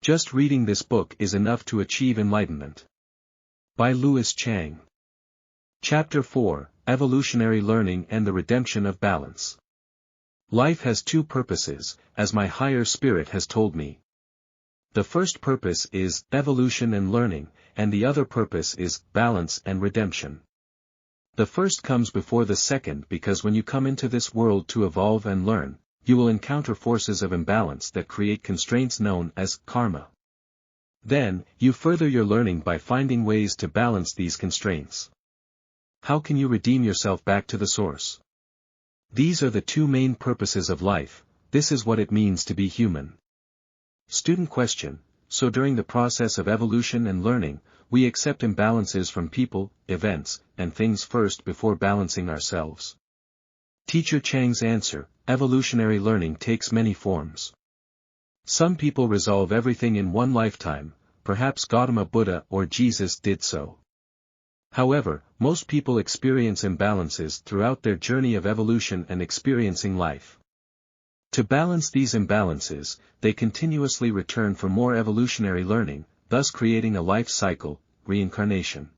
Just reading this book is enough to achieve enlightenment. By Chiang. Chapter 4, Evolutionary Learning and the Redemption of Balance. Life has two purposes, as my higher spirit has told me. The first purpose is evolution and learning, and the other purpose is balance and redemption. The first comes before the second because when you come into this world to evolve and learn, you will encounter forces of imbalance that create constraints known as karma. Then, you further your learning by finding ways to balance these constraints. How can you redeem yourself back to the source? These are the two main purposes of life. This is what it means to be human. Student question: so during the process of evolution and learning, we accept imbalances from people, events, and things first before balancing ourselves? Teacher Chiang's answer: evolutionary learning takes many forms. Some people resolve everything in one lifetime, perhaps Gautama Buddha or Jesus did so. However, most people experience imbalances throughout their journey of evolution and experiencing life. To balance these imbalances, they continuously return for more evolutionary learning, thus creating a life cycle, reincarnation.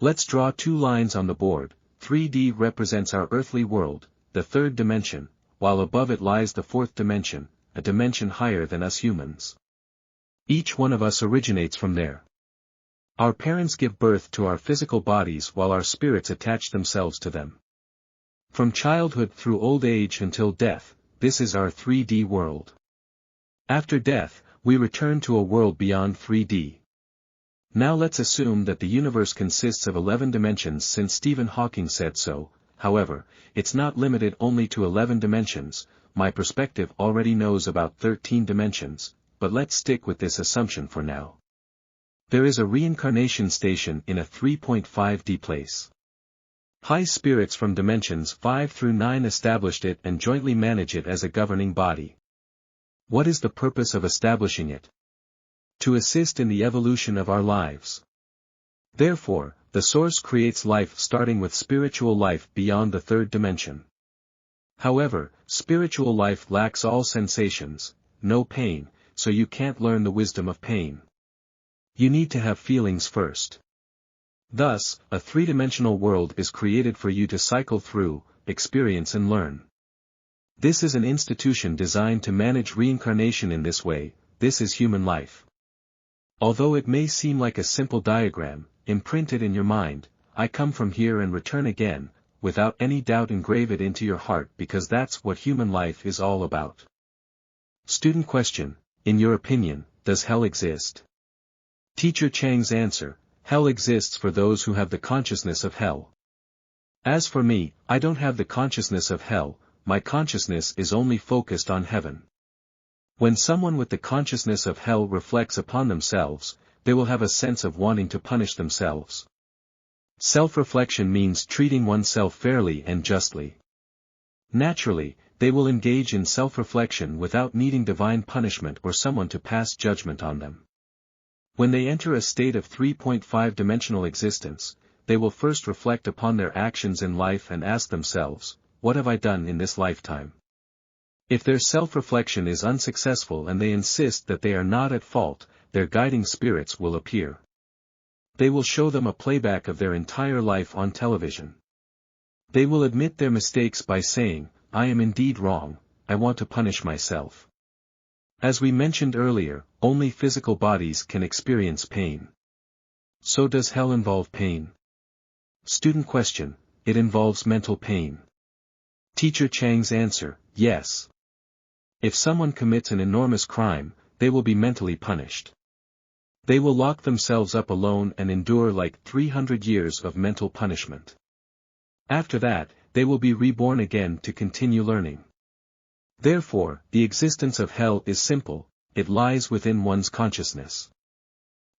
Let's draw two lines on the board. 3D represents our earthly world, the third dimension, while above it lies the fourth dimension, a dimension higher than us humans. Each one of us originates from there. Our parents give birth to our physical bodies while our spirits attach themselves to them. From childhood through old age until death, this is our 3D world. After death, we return to a world beyond 3D. Now let's assume that the universe consists of 11 dimensions since Stephen Hawking said so. However, it's not limited only to 11 dimensions. My perspective already knows about 13 dimensions, but let's stick with this assumption for now. There is a reincarnation station in a 3.5D place. High spirits from dimensions 5 through 9 established it and jointly manage it as a governing body. What is the purpose of establishing it? To assist in the evolution of our lives. Therefore, the source creates life starting with spiritual life beyond the third dimension. However, spiritual life lacks all sensations, no pain, so you can't learn the wisdom of pain. You need to have feelings first. Thus, a three-dimensional world is created for you to cycle through, experience and learn. This is an institution designed to manage reincarnation in this way. This is human life. Although it may seem like a simple diagram, imprint it in your mind, I come from here and return again, without any doubt engrave it into your heart because that's what human life is all about. Student question: in your opinion, does hell exist? Teacher Chiang's answer: hell exists for those who have the consciousness of hell. As for me, I don't have the consciousness of hell, my consciousness is only focused on heaven. When someone with the consciousness of hell reflects upon themselves, they will have a sense of wanting to punish themselves. Self-reflection means treating oneself fairly and justly. Naturally, they will engage in self-reflection without needing divine punishment or someone to pass judgment on them. When they enter a state of 3.5-dimensional existence, they will first reflect upon their actions in life and ask themselves, what have I done in this lifetime? If their self-reflection is unsuccessful and they insist that they are not at fault, their guiding spirits will appear. They will show them a playback of their entire life on television. They will admit their mistakes by saying, I am indeed wrong, I want to punish myself. As we mentioned earlier, only physical bodies can experience pain. So does hell involve pain? Student question: it involves mental pain. Teacher Chiang's answer: yes. If someone commits an enormous crime, they will be mentally punished. They will lock themselves up alone and endure like 300 years of mental punishment. After that, they will be reborn again to continue learning. Therefore, the existence of hell is simple, it lies within one's consciousness.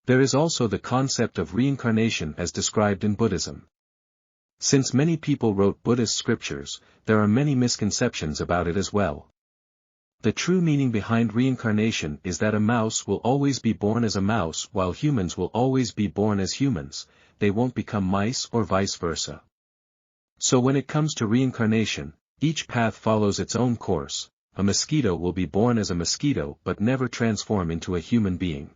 There is also the concept of reincarnation as described in Buddhism. Since many people wrote Buddhist scriptures, there are many misconceptions about it as well. The true meaning behind reincarnation is that a mouse will always be born as a mouse while humans will always be born as humans, they won't become mice or vice versa. So when it comes to reincarnation, each path follows its own course, a mosquito will be born as a mosquito but never transform into a human being.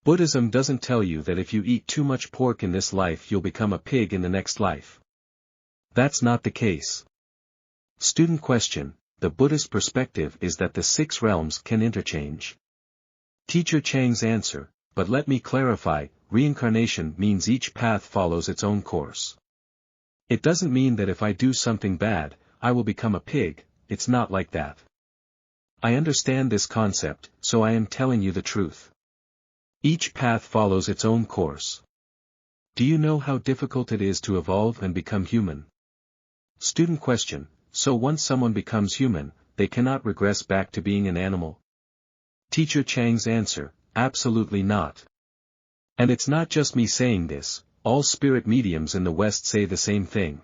Buddhism doesn't tell you that if you eat too much pork in this life you'll become a pig in the next life. That's not the case. Student question: the Buddhist perspective is that the 6 realms can interchange. Teacher Chiang's answer: but let me clarify, reincarnation means each path follows its own course. It doesn't mean that if I do something bad, I will become a pig. It's not like that. I understand this concept, so I am telling you the truth. Each path follows its own course. Do you know how difficult it is to evolve and become human? Student question: so once someone becomes human, they cannot regress back to being an animal? Teacher Chiang's answer: absolutely not. And it's not just me saying this, all spirit mediums in the West say the same thing.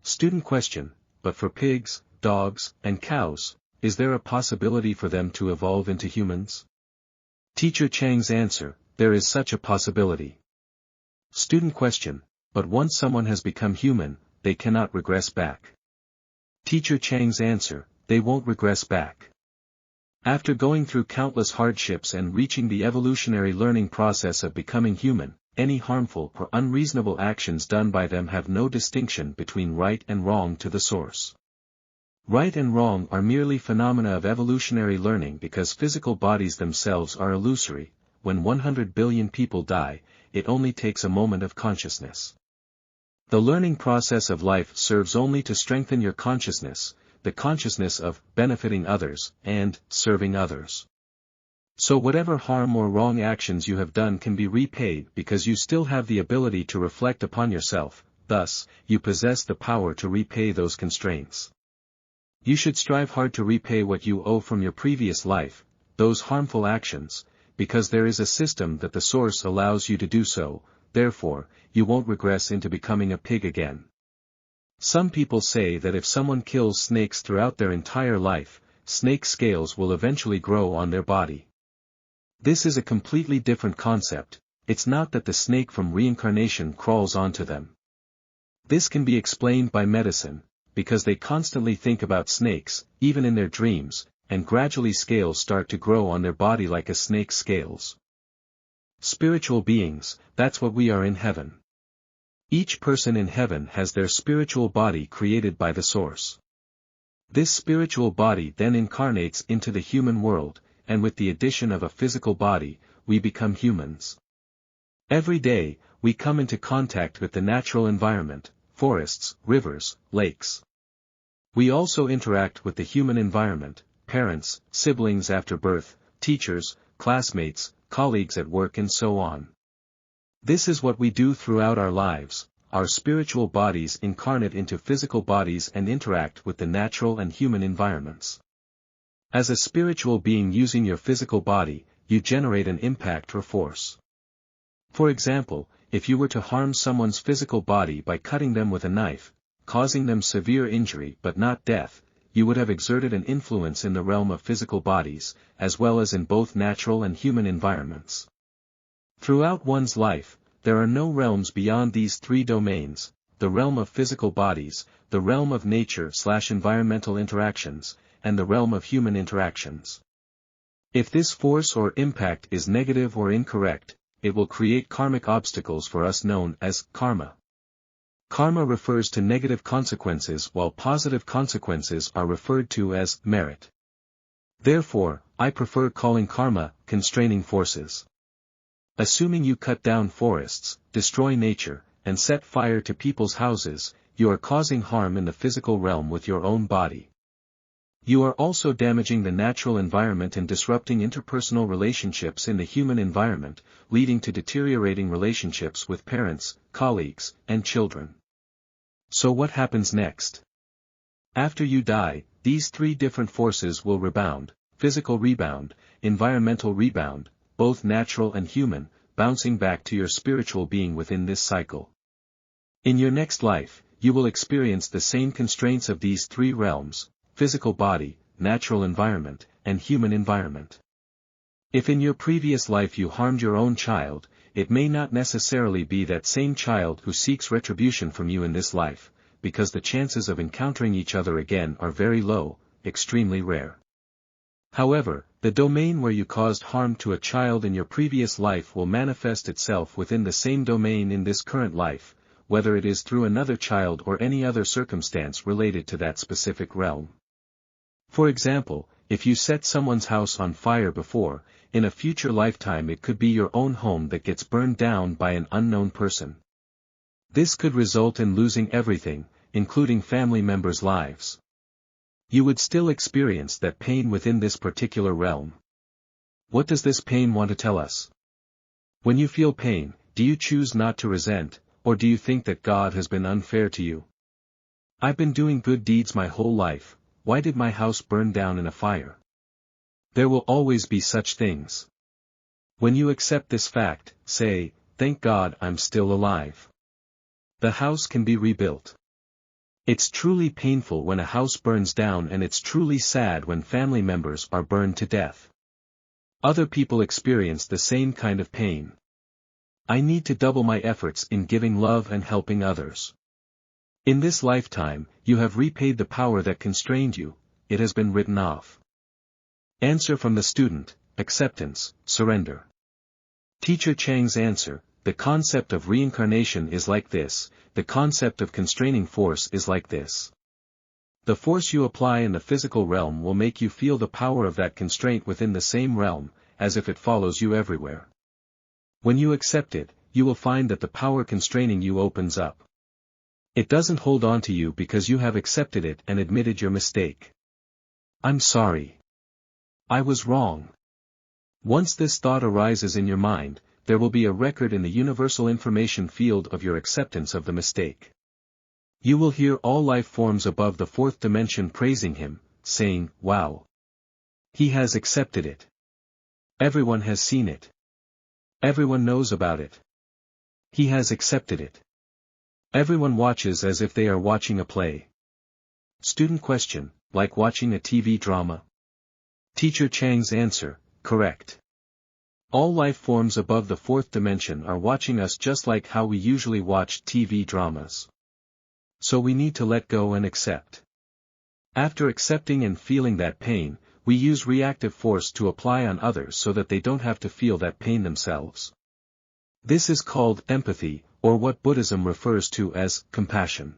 Student question: but for pigs, dogs, and cows, is there a possibility for them to evolve into humans? Teacher Chiang's answer: there is such a possibility. Student question: but once someone has become human, they cannot regress back. Teacher Chiang's answer: they won't regress back. After going through countless hardships and reaching the evolutionary learning process of becoming human, any harmful or unreasonable actions done by them have no distinction between right and wrong to the source. Right and wrong are merely phenomena of evolutionary learning because physical bodies themselves are illusory. When 100 billion people die, it only takes a moment of consciousness. The learning process of life serves only to strengthen your consciousness, the consciousness of benefiting others and serving others. So whatever harm or wrong actions you have done can be repaid because you still have the ability to reflect upon yourself, thus, you possess the power to repay those constraints. You should strive hard to repay what you owe from your previous life, those harmful actions, because there is a system that the source allows you to do so, therefore, you won't regress into becoming a pig again. Some people say that if someone kills snakes throughout their entire life, snake scales will eventually grow on their body. This is a completely different concept. It's not that the snake from reincarnation crawls onto them. This can be explained by medicine, because they constantly think about snakes, even in their dreams, and gradually scales start to grow on their body like a snake's scales. Spiritual beings, that's what we are in heaven. Each person in heaven has their spiritual body created by the source. This spiritual body then incarnates into the human world, and with the addition of a physical body, we become humans. Every day, we come into contact with the natural environment, forests, rivers, lakes. We also interact with the human environment, parents, siblings after birth, teachers, classmates, colleagues at work and so on. This is what we do throughout our lives. Our spiritual bodies incarnate into physical bodies and interact with the natural and human environments. As a spiritual being using your physical body, you generate an impact or force. For example, if you were to harm someone's physical body by cutting them with a knife, causing them severe injury but not death, you would have exerted an influence in the realm of physical bodies, as well as in both natural and human environments. Throughout one's life, there are no realms beyond these 3 domains: the realm of physical bodies, the realm of nature/environmental interactions, and the realm of human interactions. If this force or impact is negative or incorrect, it will create karmic obstacles for us known as karma. Karma refers to negative consequences while positive consequences are referred to as merit. Therefore, I prefer calling karma constraining forces. Assuming you cut down forests, destroy nature, and set fire to people's houses, you are causing harm in the physical realm with your own body. You are also damaging the natural environment and disrupting interpersonal relationships in the human environment, leading to deteriorating relationships with parents, colleagues, and children. So what happens next? After you die, these 3 different forces will rebound: physical rebound, environmental rebound, both natural and human, bouncing back to your spiritual being within this cycle. In your next life, you will experience the same constraints of these 3 realms: physical body, natural environment, and human environment. If in your previous life you harmed your own child, it may not necessarily be that same child who seeks retribution from you in this life, because the chances of encountering each other again are very low. extremely rare. However, the domain where you caused harm to a child in your previous life will manifest itself within the same domain in this current life, whether it is through another child or any other circumstance related to that specific realm. For example, if you set someone's house on fire before, in a future lifetime it could be your own home that gets burned down by an unknown person. This could result in losing everything, including family members' lives. You would still experience that pain within this particular realm. What does this pain want to tell us? When you feel pain, do you choose not to resent, or do you think that God has been unfair to you? I've been doing good deeds my whole life, why did my house burn down in a fire? There will always be such things. When you accept this fact, say, thank God I'm still alive. The house can be rebuilt. It's truly painful when a house burns down, and it's truly sad when family members are burned to death. Other people experience the same kind of pain. I need to double my efforts in giving love and helping others. In this lifetime, you have repaid the power that constrained you, it has been written off. Answer from the student: acceptance, surrender. Teacher Chiang's answer: the concept of reincarnation is like this, the concept of constraining force is like this. The force you apply in the physical realm will make you feel the power of that constraint within the same realm, as if it follows you everywhere. When you accept it, you will find that the power constraining you opens up. It doesn't hold on to you because you have accepted it and admitted your mistake. I'm sorry. I was wrong. Once this thought arises in your mind, there will be a record in the universal information field of your acceptance of the mistake. You will hear all life forms above the fourth dimension praising him, saying, wow. He has accepted it. Everyone has seen it. Everyone knows about it. He has accepted it. Everyone watches as if they are watching a play. Student question: like watching a TV drama? Teacher Chiang's answer: correct. All life forms above the fourth dimension are watching us just like how we usually watch TV dramas. So we need to let go and accept. After accepting and feeling that pain, we use reactive force to apply on others so that they don't have to feel that pain themselves. This is called empathy, or what Buddhism refers to as compassion.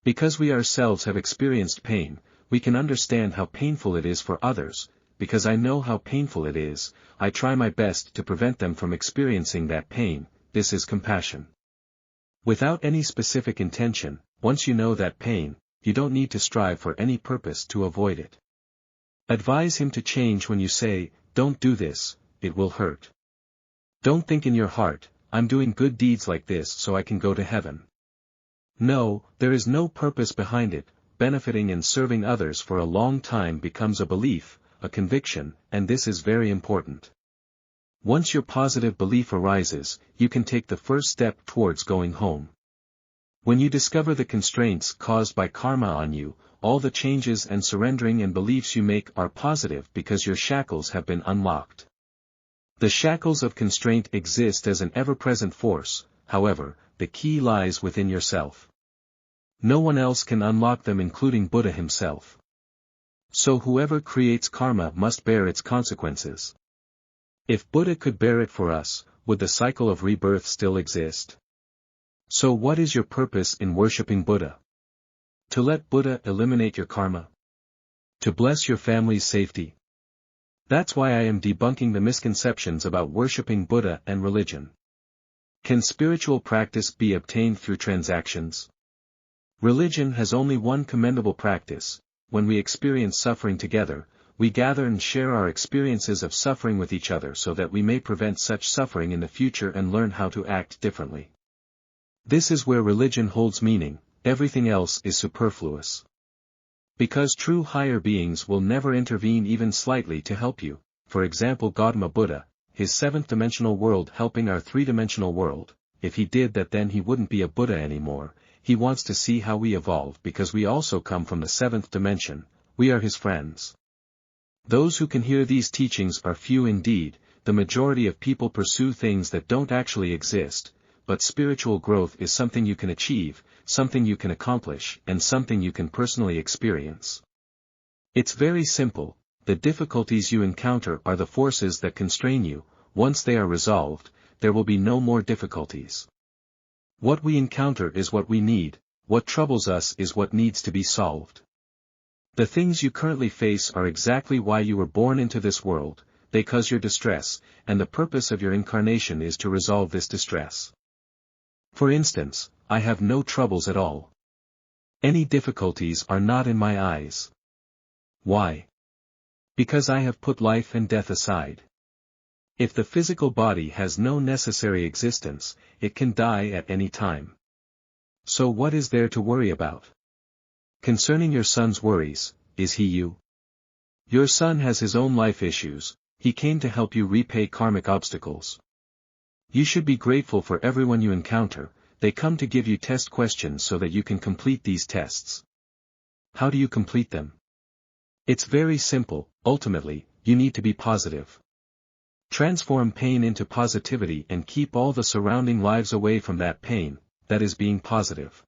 Because we ourselves have experienced pain, we can understand how painful it is for others. Because I know how painful it is, I try my best to prevent them from experiencing that pain. This is compassion. Without any specific intention, once you know that pain, you don't need to strive for any purpose to avoid it. Advise him to change when you say, don't do this, it will hurt. Don't think in your heart, I'm doing good deeds like this so I can go to heaven. No, there is no purpose behind it. Benefiting and serving others for a long time becomes a belief, a conviction, and this is very important. Once your positive belief arises, you can take the first step towards going home. When you discover the constraints caused by karma on you, all the changes and surrendering and beliefs you make are positive because your shackles have been unlocked. The shackles of constraint exist as an ever-present force, however, the key lies within yourself. No one else can unlock them, including Buddha himself. So whoever creates karma must bear its consequences. If Buddha could bear it for us, would the cycle of rebirth still exist? So what is your purpose in worshipping Buddha? To let Buddha eliminate your karma? To bless your family's safety? That's why I am debunking the misconceptions about worshipping Buddha and religion. Can spiritual practice be obtained through transactions? Religion has only one commendable practice. When we experience suffering together, we gather and share our experiences of suffering with each other so that we may prevent such suffering in the future and learn how to act differently. This is where religion holds meaning, everything else is superfluous. Because true higher beings will never intervene even slightly to help you, for example Gautama Buddha, his seventh dimensional world helping our three-dimensional world, if he did that then he wouldn't be a Buddha anymore. He wants to see how we evolve because we also come from the seventh dimension, we are his friends. Those who can hear these teachings are few indeed, the majority of people pursue things that don't actually exist, but spiritual growth is something you can achieve, something you can accomplish, and something you can personally experience. It's very simple. The difficulties you encounter are the forces that constrain you. Once they are resolved, there will be no more difficulties. What we encounter is what we need, what troubles us is what needs to be solved. The things you currently face are exactly why you were born into this world, they cause your distress, and the purpose of your incarnation is to resolve this distress. For instance, I have no troubles at all. Any difficulties are not in my eyes. Why? Because I have put life and death aside. If the physical body has no necessary existence, it can die at any time. So what is there to worry about? Concerning your son's worries, is he you? Your son has his own life issues, he came to help you repay karmic obstacles. You should be grateful for everyone you encounter, they come to give you test questions so that you can complete these tests. How do you complete them? It's very simple, ultimately, you need to be positive. Transform pain into positivity and keep all the surrounding lives away from that pain, that is being positive.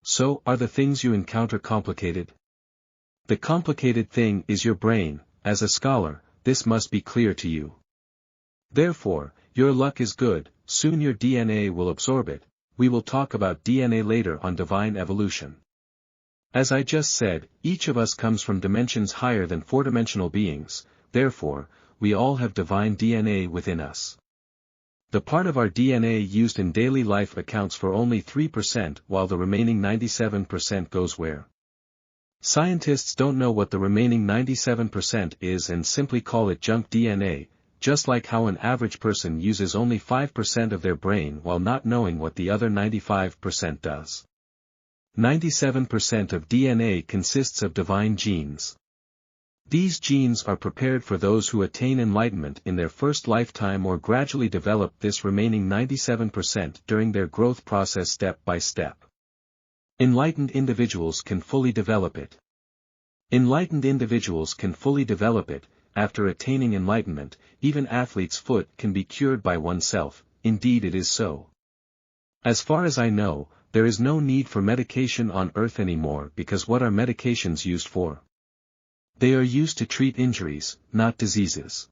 So, are the things you encounter complicated? The complicated thing is your brain. As a scholar, this must be clear to you. Therefore, your luck is good, soon your DNA will absorb it. We will talk about DNA later on divine evolution. As I just said, each of us comes from dimensions higher than four-dimensional beings, therefore, we all have divine DNA within us. The part of our DNA used in daily life accounts for only 3%, while the remaining 97% goes where? Scientists don't know what the remaining 97% is and simply call it junk DNA, just like how an average person uses only 5% of their brain while not knowing what the other 95% does. 97% of DNA consists of divine genes. These genes are prepared for those who attain enlightenment in their first lifetime or gradually develop this remaining 97% during their growth process step by step. Enlightened individuals can fully develop it. Enlightened individuals can fully develop it. After attaining enlightenment, even athlete's foot can be cured by oneself, indeed it is so. As far as I know, there is no need for medication on earth anymore because what are medications used for? They are used to treat injuries, not diseases.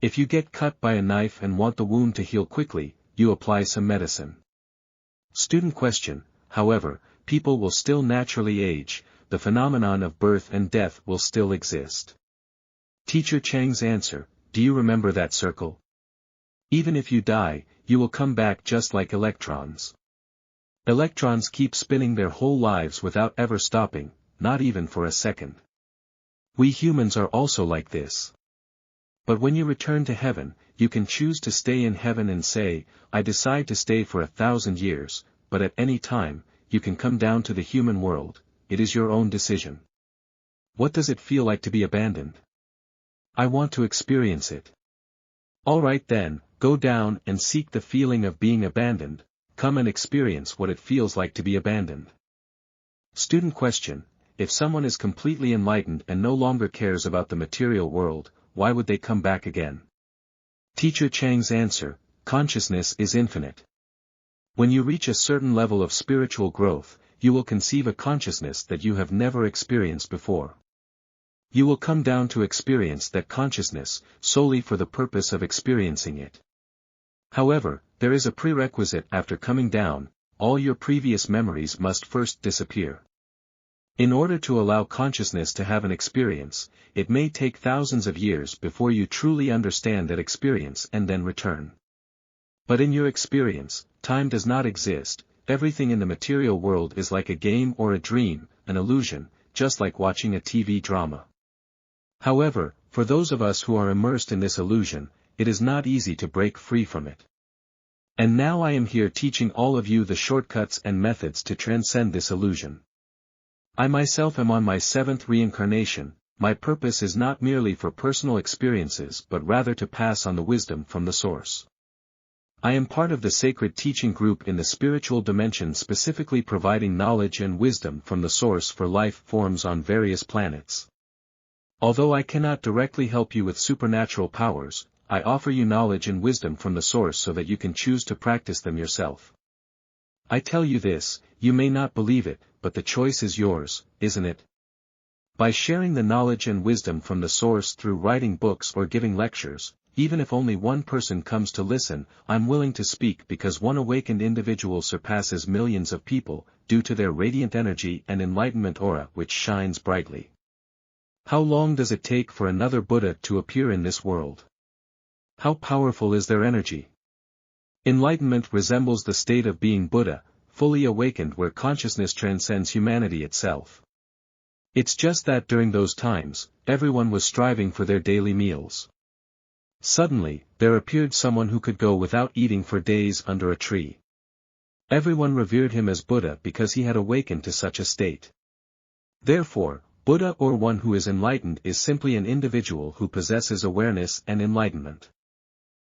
If you get cut by a knife and want the wound to heal quickly, you apply some medicine. Student question, however, people will still naturally age, the phenomenon of birth and death will still exist. Teacher Chiang's answer, do you remember that circle? Even if you die, you will come back just like electrons. Electrons keep spinning their whole lives without ever stopping, not even for a second. We humans are also like this. But when you return to heaven, you can choose to stay in heaven and say, I decide to stay for 1,000 years, but at any time, you can come down to the human world, it is your own decision. What does it feel like to be abandoned? I want to experience it. Alright then, go down and seek the feeling of being abandoned, come and experience what it feels like to be abandoned. Student question, if someone is completely enlightened and no longer cares about the material world, why would they come back again? Teacher Chiang's answer, consciousness is infinite. When you reach a certain level of spiritual growth, you will conceive a consciousness that you have never experienced before. You will come down to experience that consciousness, solely for the purpose of experiencing it. However, there is a prerequisite after coming down, all your previous memories must first disappear. In order to allow consciousness to have an experience, it may take thousands of years before you truly understand that experience and then return. But in your experience, time does not exist, everything in the material world is like a game or a dream, an illusion, just like watching a TV drama. However, for those of us who are immersed in this illusion, it is not easy to break free from it. And now I am here teaching all of you the shortcuts and methods to transcend this illusion. I myself am on my 7th reincarnation, my purpose is not merely for personal experiences but rather to pass on the wisdom from the source. I am part of the sacred teaching group in the spiritual dimension specifically providing knowledge and wisdom from the source for life forms on various planets. Although I cannot directly help you with supernatural powers, I offer you knowledge and wisdom from the source so that you can choose to practice them yourself. I tell you this, you may not believe it, but the choice is yours, isn't it? By sharing the knowledge and wisdom from the source through writing books or giving lectures, even if only one person comes to listen, I'm willing to speak because one awakened individual surpasses millions of people, due to their radiant energy and enlightenment aura which shines brightly. How long does it take for another Buddha to appear in this world? How powerful is their energy? Enlightenment resembles the state of being Buddha, fully awakened where consciousness transcends humanity itself. It's just that during those times, everyone was striving for their daily meals. Suddenly, there appeared someone who could go without eating for days under a tree. Everyone revered him as Buddha because he had awakened to such a state. Therefore, Buddha or one who is enlightened is simply an individual who possesses awareness and enlightenment.